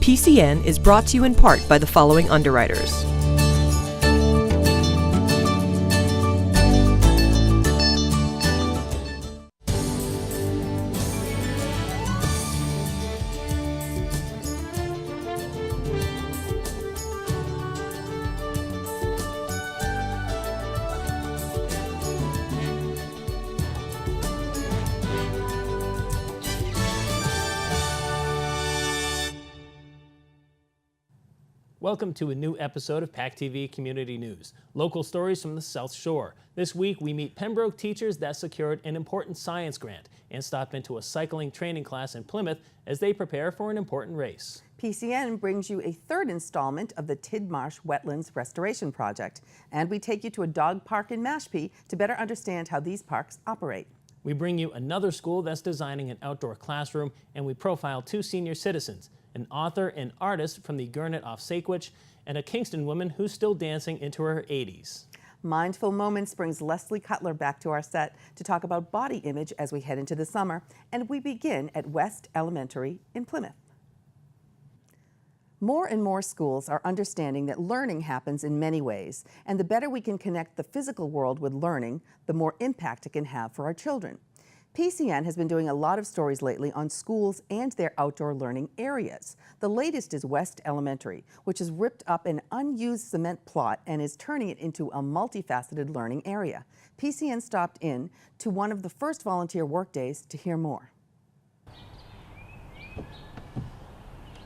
PCN is brought to you in part by the following underwriters. Welcome to a new episode of PACTV Community News, local stories from the South Shore. This week we meet Pembroke teachers that secured an important science grant and stop into a cycling training class in Plymouth as they prepare for an important race. PCN brings you a third installment of the Tidmarsh Wetlands Restoration Project, and we take you to a dog park in Mashpee to better understand how these parks operate. We bring you another school that's designing an outdoor classroom, and we profile two senior citizens, an author and artist from the Gurnet off Saquich, and a Kingston woman who's still dancing into her 80s. Mindful Moments brings Leslie Cutler back to our set to talk about body image as we head into the summer, and we begin at West Elementary in Plymouth. More and more schools are understanding that learning happens in many ways, and the better we can connect the physical world with learning, the more impact it can have for our children. PCN has been doing a lot of stories lately on schools and their outdoor learning areas. The latest is West Elementary, which has ripped up an unused cement plot and is turning it into a multifaceted learning area. PCN stopped in to one of the first volunteer workdays to hear more.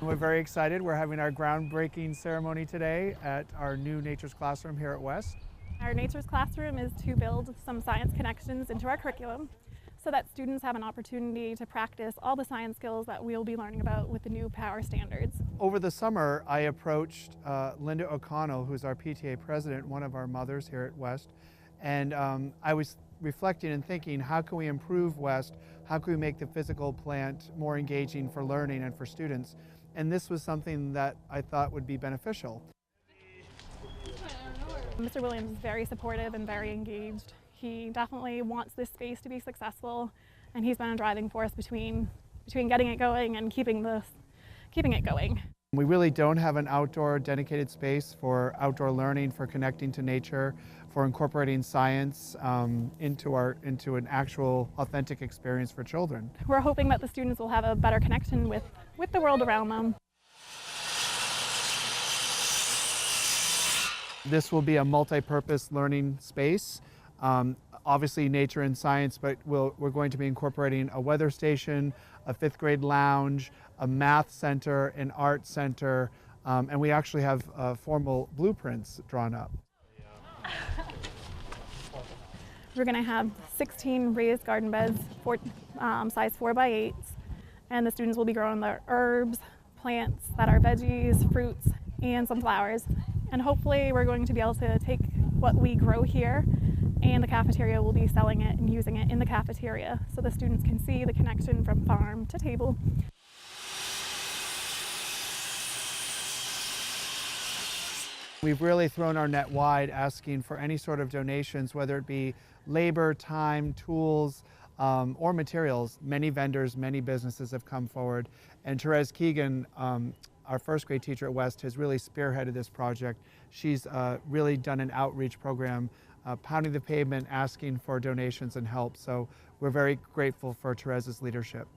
We're very excited. We're having our groundbreaking ceremony today at our new Nature's Classroom here at West. Our Nature's Classroom is to build some science connections into our curriculum, so that students have an opportunity to practice all the science skills that we'll be learning about with the new power standards. Over the summer, I approached Linda O'Connell, who's our PTA president, one of our mothers here at West, and I was reflecting and thinking, how can we improve West? How can we make the physical plant more engaging for learning and for students? And this was something that I thought would be beneficial. Mr. Williams is very supportive and very engaged. He definitely wants this space to be successful, and he's been a driving force between getting it going and keeping it going. We really don't have an outdoor dedicated space for outdoor learning, for connecting to nature, for incorporating science into an actual authentic experience for children. We're hoping that the students will have a better connection with the world around them. This will be a multi-purpose learning space. Obviously nature and science, but we're going to be incorporating a weather station, a fifth grade lounge, a math center, an art center, and we actually have formal blueprints drawn up. We're going to have 16 raised garden beds, size 4x8s, and the students will be growing their herbs, plants that are veggies, fruits, and some flowers. And hopefully we're going to be able to take what we grow here, and the cafeteria will be selling it and using it in the cafeteria so the students can see the connection from farm to table. We've really thrown our net wide, asking for any sort of donations, whether it be labor, time, tools, or materials. Many vendors, many businesses have come forward, and Therese Keegan, our first grade teacher at West, has really spearheaded this project. She's really done an outreach program, pounding the pavement, asking for donations and help. So we're very grateful for Therese's leadership.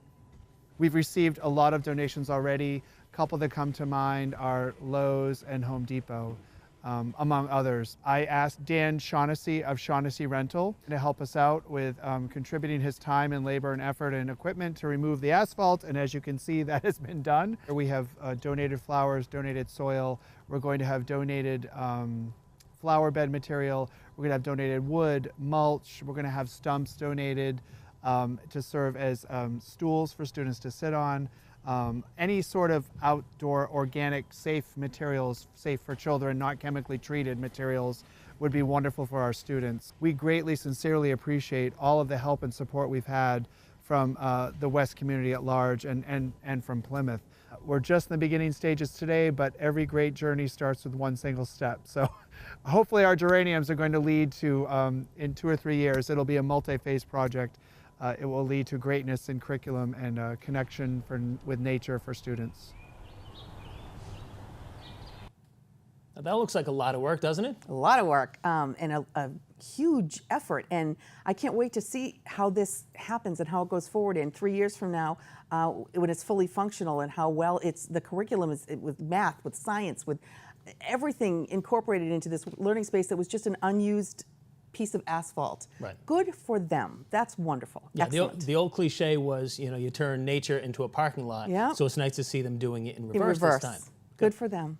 We've received a lot of donations already. A couple that come to mind are Lowe's and Home Depot, among others. I asked Dan Shaughnessy of Shaughnessy Rental to help us out with contributing his time and labor and effort and equipment to remove the asphalt, and as you can see, that has been done. We have donated flowers, donated soil. We're going to have donated flower bed material. We're going to have donated wood, mulch. We're going to have stumps donated to serve as stools for students to sit on. Any sort of outdoor organic safe materials, safe for children, not chemically treated materials, would be wonderful for our students. We greatly, sincerely appreciate all of the help and support we've had from the West community at large and from Plymouth. We're just in the beginning stages today, but every great journey starts with one single step. So hopefully our geraniums are going to lead to, in 2 or 3 years, it'll be a multi-phase project. It will lead to greatness in curriculum and connection with nature for students. Now, that looks like a lot of work, doesn't it? A lot of work and a huge effort, and I can't wait to see how this happens and how it goes forward in 3 years from now when it's fully functional, and how well the curriculum is with math, with science, with everything incorporated into this learning space that was just an unused piece of asphalt. Right. Good for them. That's wonderful. Yeah, Excellent. the old cliche was, you turn nature into a parking lot. Yeah. So it's nice to see them doing it in In reverse reverse. this time. Good for them.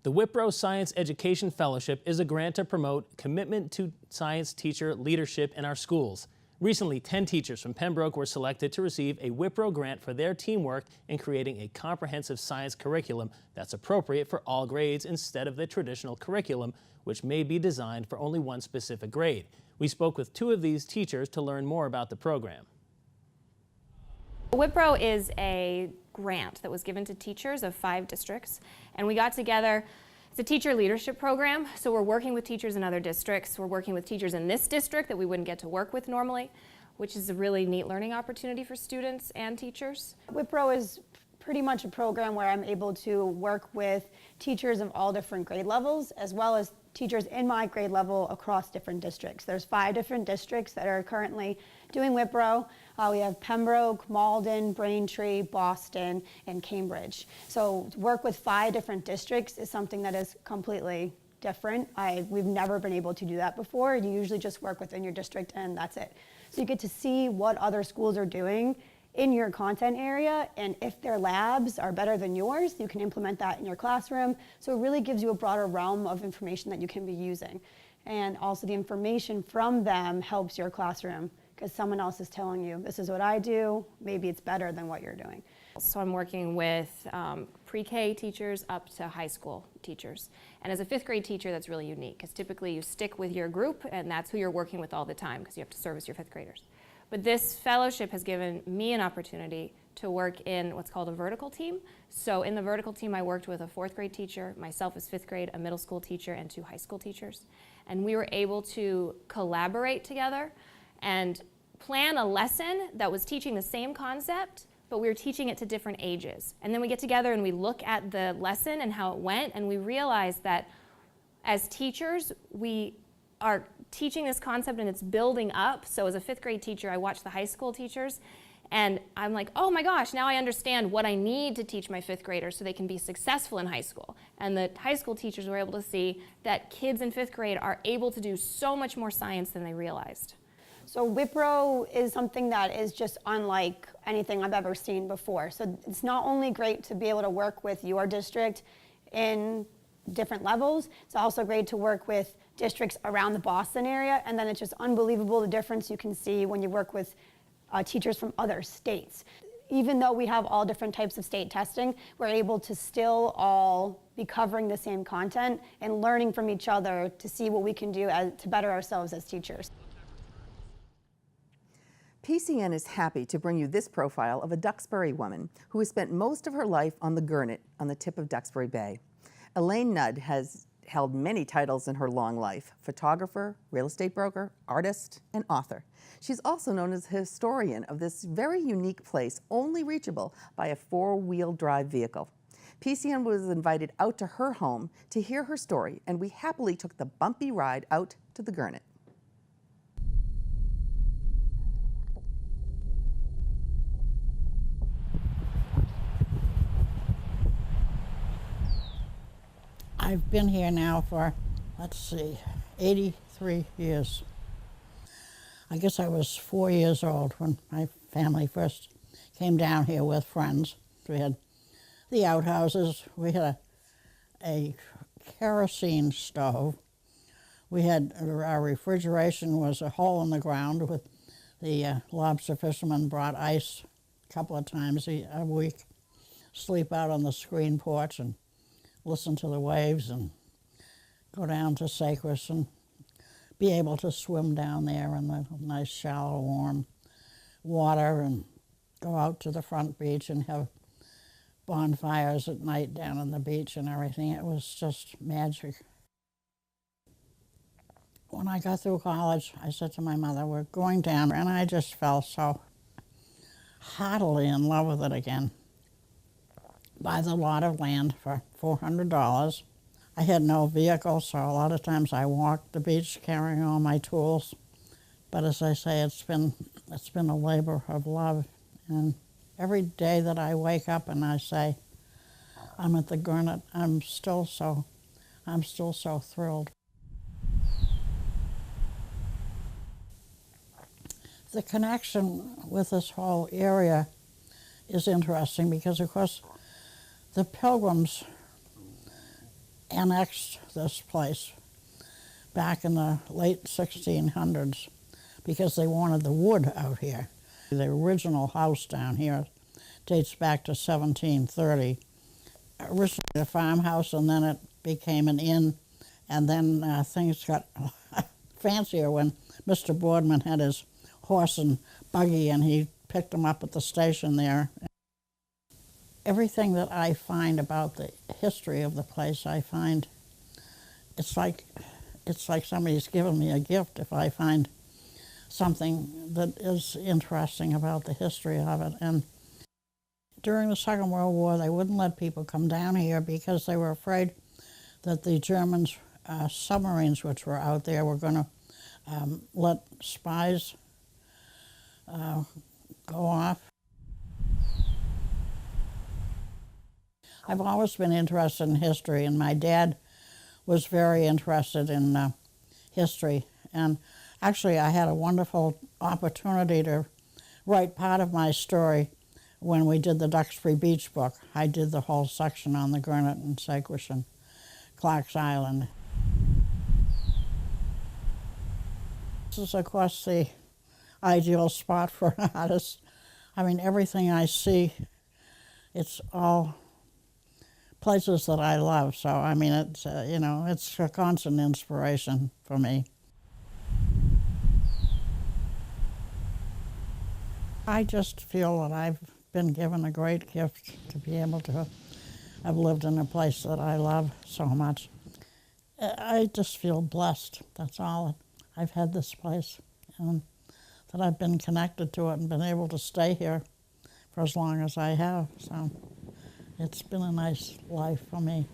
The Wipro Science Education Fellowship is a grant to promote commitment to science teacher leadership in our schools. Recently, 10 teachers from Pembroke were selected to receive a Wipro grant for their teamwork in creating a comprehensive science curriculum that's appropriate for all grades instead of the traditional curriculum, which may be designed for only one specific grade. We spoke with 2 of these teachers to learn more about the program. Wipro is a grant that was given to teachers of 5 districts, and we got together. It's a teacher leadership program, so we're working with teachers in other districts. We're working with teachers in this district that we wouldn't get to work with normally, which is a really neat learning opportunity for students and teachers. Wipro is pretty much a program where I'm able to work with teachers of all different grade levels, as well as teachers in my grade level across different districts. There's 5 different districts that are currently doing Wipro. We have Pembroke, Malden, Braintree, Boston, and Cambridge. So to work with 5 different districts is something that is completely different. We've never been able to do that before. You usually just work within your district and that's it. So you get to see what other schools are doing in your content area, and if their labs are better than yours, you can implement that in your classroom. So it really gives you a broader realm of information that you can be using. And also the information from them helps your classroom, because someone else is telling you, this is what I do, maybe it's better than what you're doing. So I'm working with pre-K teachers up to high school teachers. And as a 5th grade teacher, that's really unique, because typically you stick with your group and that's who you're working with all the time, because you have to service your 5th graders. But this fellowship has given me an opportunity to work in what's called a vertical team. So in the vertical team, I worked with a 4th grade teacher, myself as 5th grade, a middle school teacher, and 2 high school teachers. And we were able to collaborate together and plan a lesson that was teaching the same concept, but we were teaching it to different ages. And then we get together and we look at the lesson and how it went, and we realize that as teachers, we are teaching this concept and it's building up. So as a 5th grade teacher, I watch the high school teachers and I'm like, oh my gosh, now I understand what I need to teach my 5th graders so they can be successful in high school. And the high school teachers were able to see that kids in 5th grade are able to do so much more science than they realized. So Wipro is something that is just unlike anything I've ever seen before. So it's not only great to be able to work with your district in different levels, it's also great to work with districts around the Boston area, and then it's just unbelievable the difference you can see when you work with teachers from other states. Even though we have all different types of state testing, we're able to still all be covering the same content and learning from each other to see what we can do to better ourselves as teachers. PCN is happy to bring you this profile of a Duxbury woman who has spent most of her life on the Gurnet on the tip of Duxbury Bay. Elaine Nudd has held many titles in her long life: photographer, real estate broker, artist, and author. She's also known as a historian of this very unique place, only reachable by a 4-wheel drive vehicle. PCN was invited out to her home to hear her story, and we happily took the bumpy ride out to the Gurnet. I've been here now for, 83 years. I guess I was 4 years old when my family first came down here with friends. We had the outhouses, we had a kerosene stove. We had, our refrigeration was a hole in the ground with the lobster fishermen brought ice a couple of times a week. Sleep out on the screen porch and listen to the waves and go down to Sacris and be able to swim down there in the nice shallow warm water and go out to the front beach and have bonfires at night down on the beach and everything. It was just magic. When I got through college, I said to my mother, we're going down, and I just fell so heartily in love with it again. buy the lot of land for $400. I had no vehicle, so a lot of times I walked the beach carrying all my tools. But as I say, it's been a labor of love. And every day that I wake up and I say, I'm at the Gurnett, I'm still so thrilled. The connection with this whole area is interesting because, of course, the Pilgrims annexed this place back in the late 1600s because they wanted the wood out here. The original house down here dates back to 1730. Originally a farmhouse, and then it became an inn, and then things got fancier when Mr. Boardman had his horse and buggy and he picked them up at the station there. Everything that I find about the history of the place, I find it's like somebody's given me a gift if I find something that is interesting about the history of it. And during the Second World War, they wouldn't let people come down here because they were afraid that the Germans' submarines which were out there were going to let spies go off. I've always been interested in history, and my dad was very interested in history. And actually, I had a wonderful opportunity to write part of my story when we did the Duxbury Beach book. I did the whole section on the Gurnett and Saquesh and Clark's Island. This is, of course, the ideal spot for an artist. I mean, everything I see, it's all places that I love. So, I mean, it's, you know, it's a constant inspiration for me. I just feel that I've been given a great gift to be able to have lived in a place that I love so much. I just feel blessed, that's all. I've had this place, and that I've been connected to it and been able to stay here for as long as I have. So it's been a nice life for me.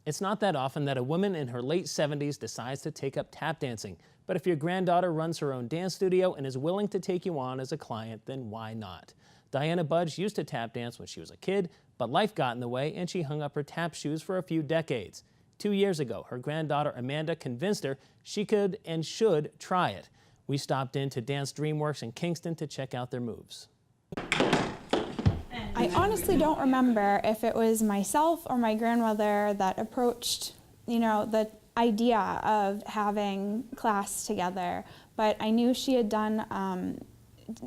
It's not that often that a woman in her late 70s decides to take up tap dancing. But if your granddaughter runs her own dance studio and is willing to take you on as a client, then why not? Diana Budge used to tap dance when she was a kid, but life got in the way and she hung up her tap shoes for a few decades. 2 years ago, her granddaughter Amanda convinced her she could and should try it. We stopped in to Dance DreamWorks in Kingston to check out their moves. I honestly don't remember if it was myself or my grandmother that approached, you know, the idea of having class together, but I knew she had done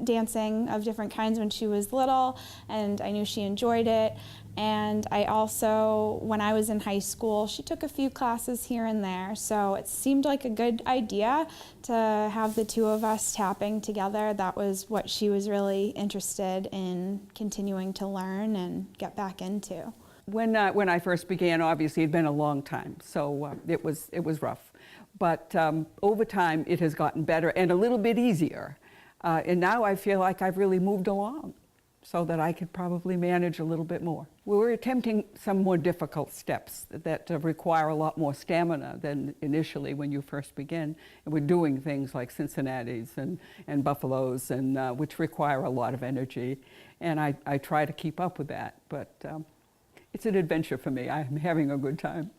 dancing of different kinds when she was little, and I knew she enjoyed it. And I also, when I was in high school, she took a few classes here and there, so it seemed like a good idea to have the two of us tapping together. That was what she was really interested in continuing to learn and get back into. When I first began, obviously it'd been a long time, so it was rough. But over time it has gotten better and a little bit easier. And now I feel like I've really moved along so that I could probably manage a little bit more. We're attempting some more difficult steps that require a lot more stamina than initially when you first begin. And we're doing things like Cincinnati's and Buffalo's, and which require a lot of energy. And I try to keep up with that, but it's an adventure for me. I'm having a good time.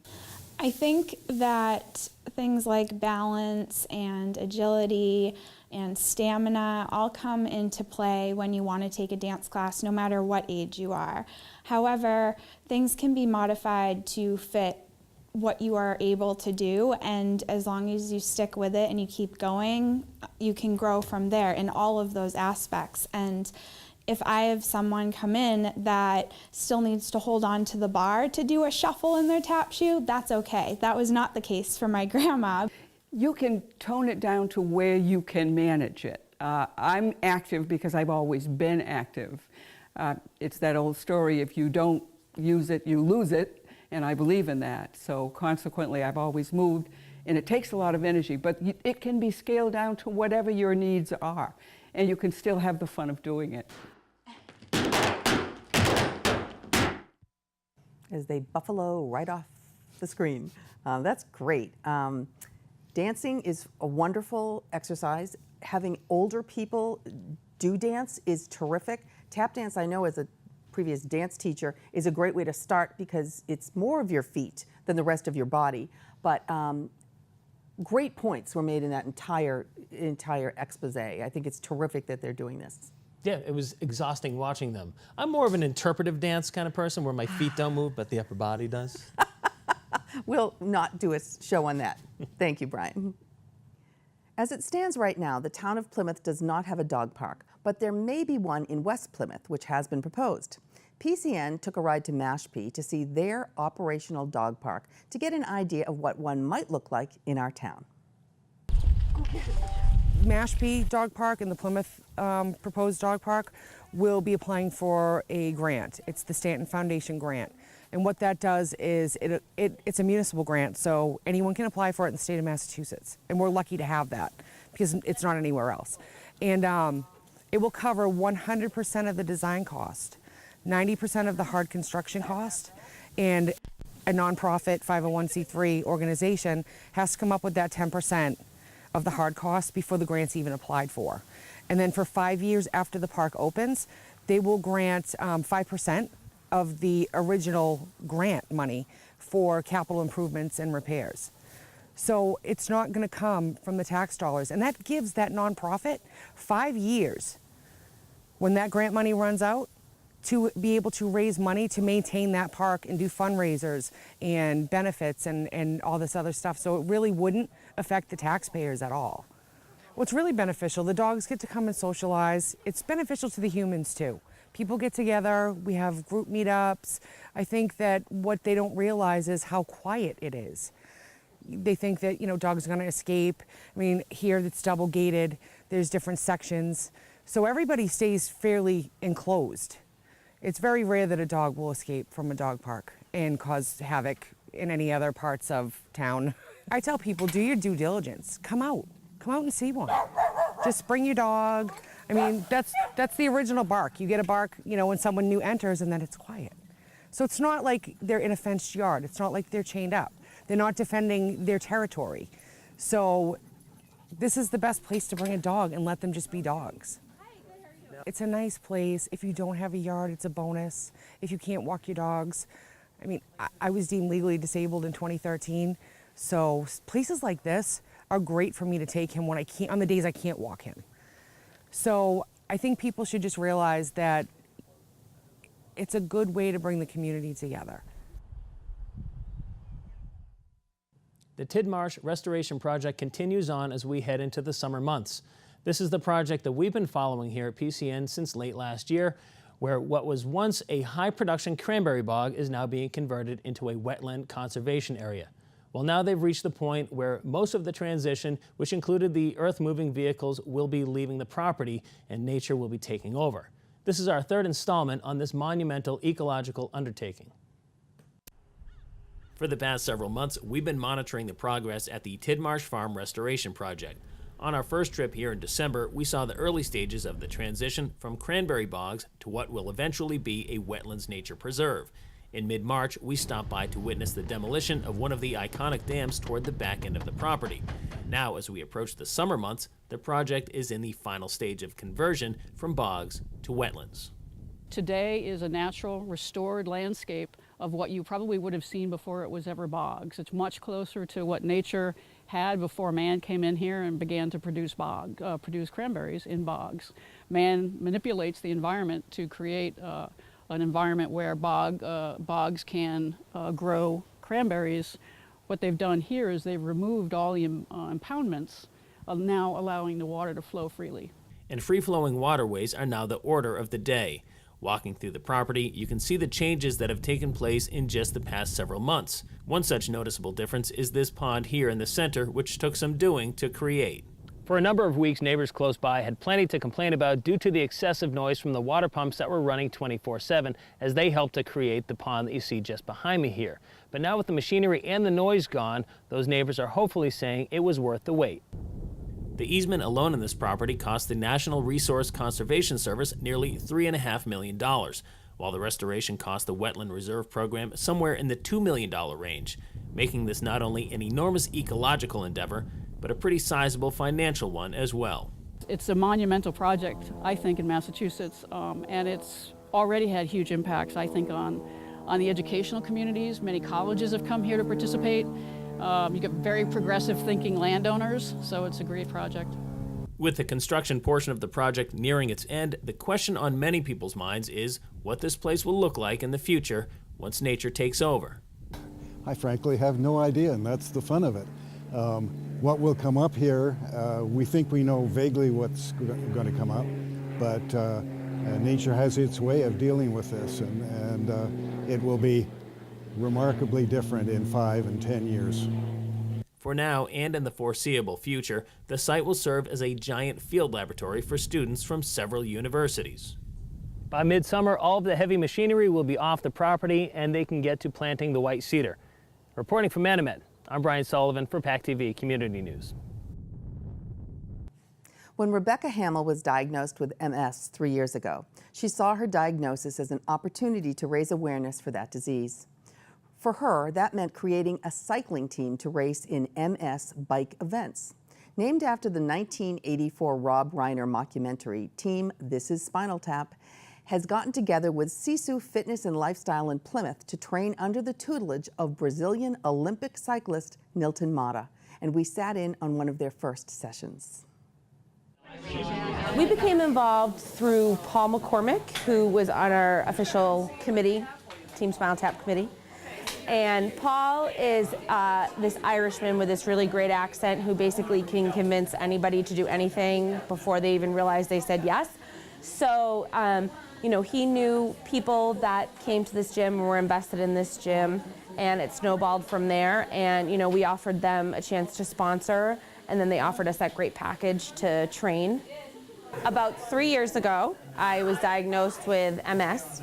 I think that things like balance and agility and stamina all come into play when you want to take a dance class, no matter what age you are. However, things can be modified to fit what you are able to do, and as long as you stick with it and you keep going, you can grow from there in all of those aspects. And if I have someone come in that still needs to hold on to the bar to do a shuffle in their tap shoe, that's okay. That was not the case for my grandma. You can tone it down to where you can manage it. I'm active because I've always been active. It's that old story, if you don't use it, you lose it, and I believe in that. So consequently, I've always moved, and it takes a lot of energy, but it can be scaled down to whatever your needs are, and you can still have the fun of doing it. as they buffalo right off the screen. That's great. Dancing is a wonderful exercise. Having older people do dance is terrific. Tap dance, I know as a previous dance teacher, is a great way to start because it's more of your feet than the rest of your body. But great points were made in that entire expose. I think it's terrific that they're doing this. Yeah, it was exhausting watching them. I'm more of an interpretive dance kind of person where my feet don't move, but the upper body does. We'll not do a show on that. Thank you, Brian. As it stands right now, the town of Plymouth does not have a dog park, but there may be one in West Plymouth, which has been proposed. PCN took a ride to Mashpee to see their operational dog park to get an idea of what one might look like in our town. Mashpee Dog Park and the Plymouth proposed dog park will be applying for a grant. It's the Stanton Foundation grant. And what that does is it's a municipal grant, so anyone can apply for it in the state of Massachusetts. And we're lucky to have that because it's not anywhere else. And it will cover 100% of the design cost, 90% of the hard construction cost, and a nonprofit 501c3 organization has to come up with that 10% of the hard costs before the grant's even applied for. And then for 5 years after the park opens, they will grant 5% of the original grant money for capital improvements and repairs. So it's not going to come from the tax dollars. And that gives that nonprofit 5 years when that grant money runs out to be able to raise money to maintain that park and do fundraisers and benefits and all this other stuff. So it really wouldn't affect the taxpayers at all. Well, it's really beneficial. The dogs get to come and socialize. It's beneficial to the humans too. People get together, we have group meetups. I think that what they don't realize is how quiet it is. They think that, dogs are gonna escape. I mean, here it's double gated, there's different sections. So everybody stays fairly enclosed. It's very rare that a dog will escape from a dog park and cause havoc in any other parts of town. I tell people, do your due diligence. Come out and see one. Just bring your dog. I mean, that's the original bark. You get a bark, when someone new enters and then it's quiet. So it's not like they're in a fenced yard. It's not like they're chained up. They're not defending their territory. So this is the best place to bring a dog and let them just be dogs. It's a nice place. If you don't have a yard, it's a bonus. If you can't walk your dogs. I mean, I was deemed legally disabled in 2013. So places like this are great for me to take him when on the days I can't walk him. So I think people should just realize that it's a good way to bring the community together. The Tidmarsh Restoration Project continues on as we head into the summer months. This is the project that we've been following here at PCN since late last year, where what was once a high-production cranberry bog is now being converted into a wetland conservation area. Well, now they've reached the point where most of the transition, which included the earth-moving vehicles, will be leaving the property and nature will be taking over. This is our third installment on this monumental ecological undertaking. For the past several months, we've been monitoring the progress at the Tidmarsh Farm Restoration Project. On our first trip here in December, we saw the early stages of the transition from cranberry bogs to what will eventually be a wetlands nature preserve. In mid-March, we stopped by to witness the demolition of one of the iconic dams toward the back end of the property. Now, as we approach the summer months, the project is in the final stage of conversion from bogs to wetlands. Today is a natural, restored landscape of what you probably would have seen before it was ever bogs. It's much closer to what nature had before man came in here and began to produce cranberries in bogs. Man manipulates the environment to create an environment where bogs can grow cranberries. What they've done here is they've removed all the impoundments, now allowing the water to flow freely. And free-flowing waterways are now the order of the day. Walking through the property, you can see the changes that have taken place in just the past several months. One such noticeable difference is this pond here in the center, which took some doing to create. For a number of weeks, neighbors close by had plenty to complain about due to the excessive noise from the water pumps that were running 24/7 as they helped to create the pond that you see just behind me here. But now with the machinery and the noise gone, those neighbors are hopefully saying it was worth the wait. The easement alone in this property cost the National Resource Conservation Service nearly $3.5 million. while the restoration cost the Wetland Reserve Program somewhere in the $2 million range, making this not only an enormous ecological endeavor, but a pretty sizable financial one as well. It's a monumental project, I think, in Massachusetts, and it's already had huge impacts, I think, on the educational communities. Many colleges have come here to participate. You get very progressive thinking landowners, so it's a great project. With the construction portion of the project nearing its end, the question on many people's minds is what this place will look like in the future once nature takes over. I frankly have no idea, and that's the fun of it. What will come up here, we think we know vaguely what's going to come up, but nature has its way of dealing with this, and it will be remarkably different in 5 and 10 years. For now, and in the foreseeable future, the site will serve as a giant field laboratory for students from several universities. By midsummer, all of the heavy machinery will be off the property and they can get to planting the white cedar. Reporting from Manomet, I'm Brian Sullivan for PACTV Community News. When Rebecca Hamill was diagnosed with MS 3 years ago, she saw her diagnosis as an opportunity to raise awareness for that disease. For her, that meant creating a cycling team to race in MS bike events. Named after the 1984 Rob Reiner mockumentary, Team This Is Spinal Tap has gotten together with Sisu Fitness and Lifestyle in Plymouth to train under the tutelage of Brazilian Olympic cyclist Nilton Mata, and we sat in on one of their first sessions. We became involved through Paul McCormick, who was on our official committee, Team Spinal Tap committee. And Paul is this Irishman with this really great accent who basically can convince anybody to do anything before they even realize they said yes. So, you know, he knew people that came to this gym and were invested in this gym, and it snowballed from there. And, you know, we offered them a chance to sponsor, and then they offered us that great package to train. About 3 years ago, I was diagnosed with MS,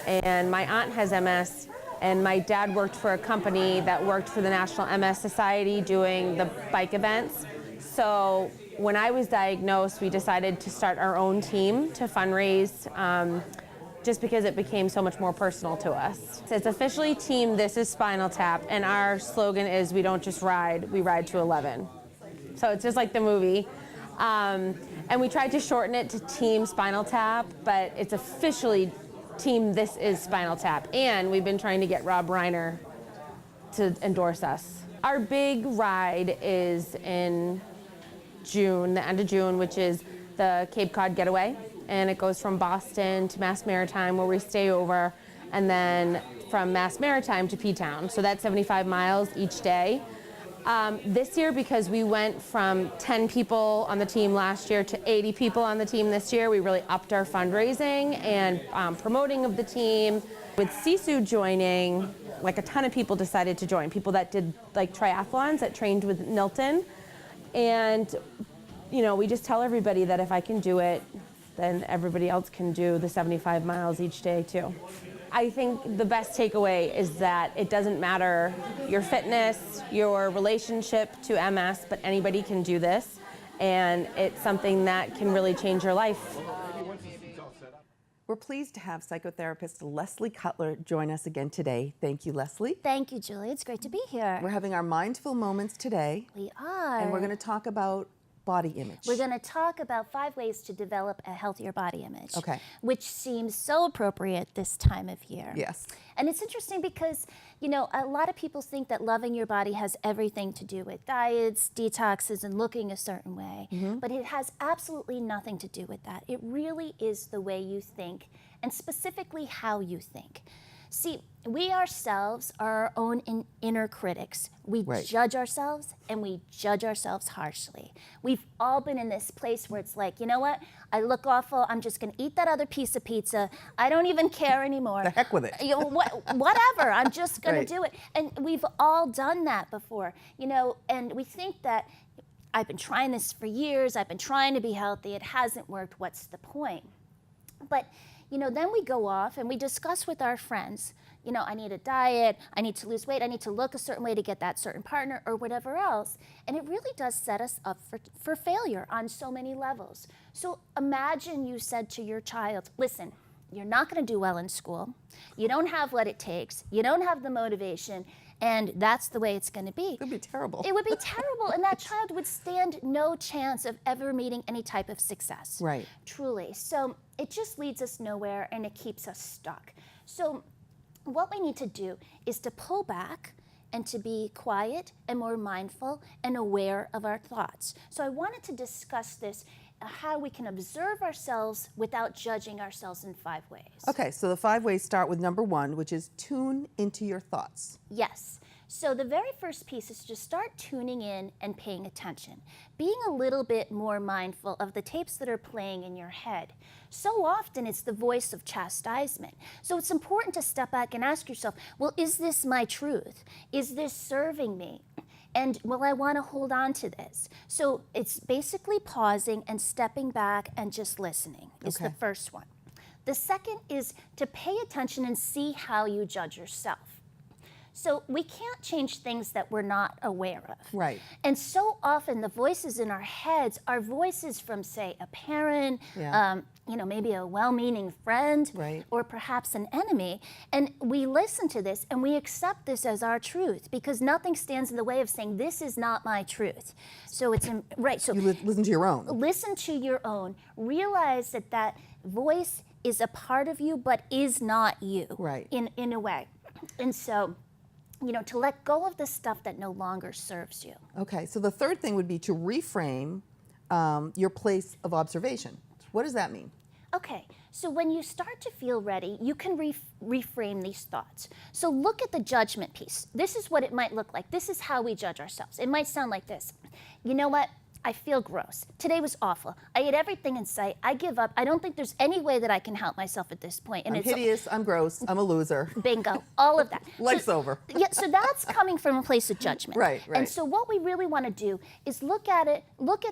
and my aunt has MS. And my dad worked for a company that worked for the National MS Society doing the bike events. So when I was diagnosed, we decided to start our own team to fundraise just because it became so much more personal to us. So it's officially Team This Is Spinal Tap, and our slogan is we don't just ride, we ride to 11. So it's just like the movie. And we tried to shorten it to Team Spinal Tap, but it's officially Team This Is Spinal Tap, and we've been trying to get Rob Reiner to endorse us. Our big ride is in June, the end of June, which is the Cape Cod Getaway, and it goes from Boston to Mass Maritime, where we stay over, and then from Mass Maritime to P-Town. So that's 75 miles each day. This year, because we went from 10 people on the team last year to 80 people on the team this year, we really upped our fundraising and promoting of the team. With Sisu joining, like a ton of people decided to join, people that did like triathlons that trained with Nilton. And, you know, we just tell everybody that if I can do it, then everybody else can do the 75 miles each day too. I think the best takeaway is that it doesn't matter your fitness, your relationship to MS, but anybody can do this, and it's something that can really change your life. We're pleased to have psychotherapist Leslie Cutler join us again today. Thank you, Leslie. Thank you, Julie. It's great to be here. We're having our mindful moments today. We are. And we're going to talk about body image. We're going to talk about 5 ways to develop a healthier body image. Okay. Which seems so appropriate this time of year. Yes. And it's interesting because, you know, a lot of people think that loving your body has everything to do with diets, detoxes, and looking a certain way. But it has absolutely nothing to do with that. It really is the way you think, and specifically how you think. See, we ourselves are our own inner critics. We judge ourselves, and we judge ourselves harshly. We've all been in this place where it's like, you know what? I look awful. I'm just going to eat that other piece of pizza. I don't even care anymore. The heck with it. You know, whatever. I'm just going to do it. And we've all done that before, you know, and we think that I've been trying this for years. I've been trying to be healthy. It hasn't worked. What's the point? But you know, then we go off and we discuss with our friends, you know, I need a diet, I need to lose weight, I need to look a certain way to get that certain partner or whatever else. And it really does set us up for failure on so many levels. So imagine you said to your child, listen, you're not going to do well in school, you don't have what it takes, you don't have the motivation, and that's the way it's going to be. It would be terrible. It would be terrible, and that child would stand no chance of ever meeting any type of success. Right. Truly. So it just leads us nowhere, and it keeps us stuck. So what we need to do is to pull back and to be quiet and more mindful and aware of our thoughts. So I wanted to discuss this, how we can observe ourselves without judging ourselves in 5 ways. Okay, so the 5 ways start with number 1, which is tune into your thoughts. Yes. So the very first piece is to start tuning in and paying attention, being a little bit more mindful of the tapes that are playing in your head. So often it's the voice of chastisement. So it's important to step back and ask yourself, well, is this my truth? Is this serving me? And will I want to hold on to this? So it's basically pausing and stepping back and just listening is the first one. The second is to pay attention and see how you judge yourself. So we can't change things that we're not aware of. Right. And so often the voices in our heads are voices from, say, a parent, maybe a well-meaning friend, or perhaps an enemy. And we listen to this and we accept this as our truth because nothing stands in the way of saying, this is not my truth. So it's, so you listen to your own. Listen to your own. Realize that that voice is a part of you, but is not you. Right. In a way. And so, to let go of the stuff that no longer serves you. Okay, so the third thing would be to reframe your place of observation. What does that mean? Okay, so when you start to feel ready, you can reframe these thoughts. So look at the judgment piece. This is what it might look like. This is how we judge ourselves. It might sound like this. You know what? I feel gross. Today was awful. I ate everything in sight. I give up. I don't think there's any way that I can help myself at this point. And I'm hideous. I'm gross. I'm a loser. Bingo. All of that. Life's over. Yeah, so that's coming from a place of judgment. Right. And so what we really want to do is look at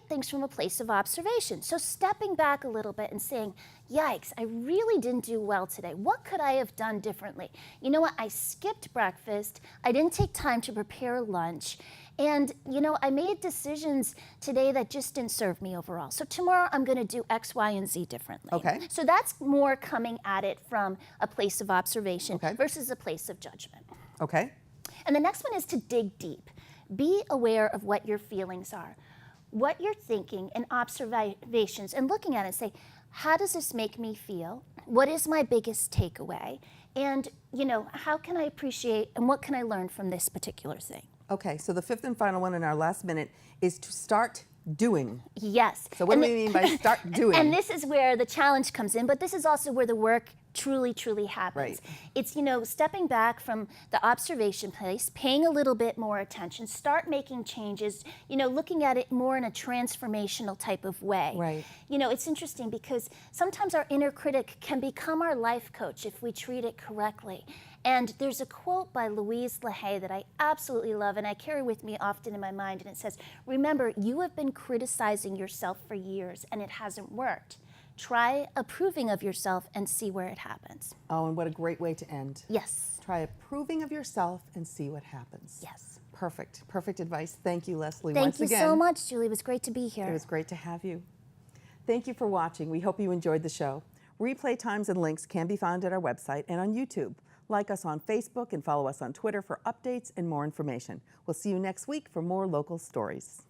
things from a place of observation. So stepping back a little bit and saying, yikes, I really didn't do well today. What could I have done differently? You know what? I skipped breakfast. I didn't take time to prepare lunch. And, I made decisions today that just didn't serve me overall. So tomorrow I'm going to do X, Y, and Z differently. Okay. So that's more coming at it from a place of observation versus a place of judgment. Okay. And the next one is to dig deep. Be aware of what your feelings are, what you're thinking, and observations, and looking at it and say, how does this make me feel? What is my biggest takeaway? And, how can I appreciate and what can I learn from this particular thing? Okay, so the fifth and final one in our last minute is to start doing. Yes. So what do we mean by start doing? And this is where the challenge comes in, but this is also where the work truly happens. Right. It's, stepping back from the observation place, paying a little bit more attention, start making changes, looking at it more in a transformational type of way. Right. It's interesting because sometimes our inner critic can become our life coach if we treat it correctly. And there's a quote by Louise LaHaye that I absolutely love and I carry with me often in my mind, and it says, remember, you have been criticizing yourself for years and it hasn't worked. Try approving of yourself and see where it happens. Oh, and what a great way to end. Yes. Try approving of yourself and see what happens. Yes. Perfect. Perfect advice. Thank you, Leslie. Thank once you again. so much, Julie. It was great to be here. It was great to have you. Thank you for watching. We hope you enjoyed the show. Replay times and links can be found at our website and on YouTube. Like us on Facebook and follow us on Twitter for updates and more information. We'll see you next week for more local stories.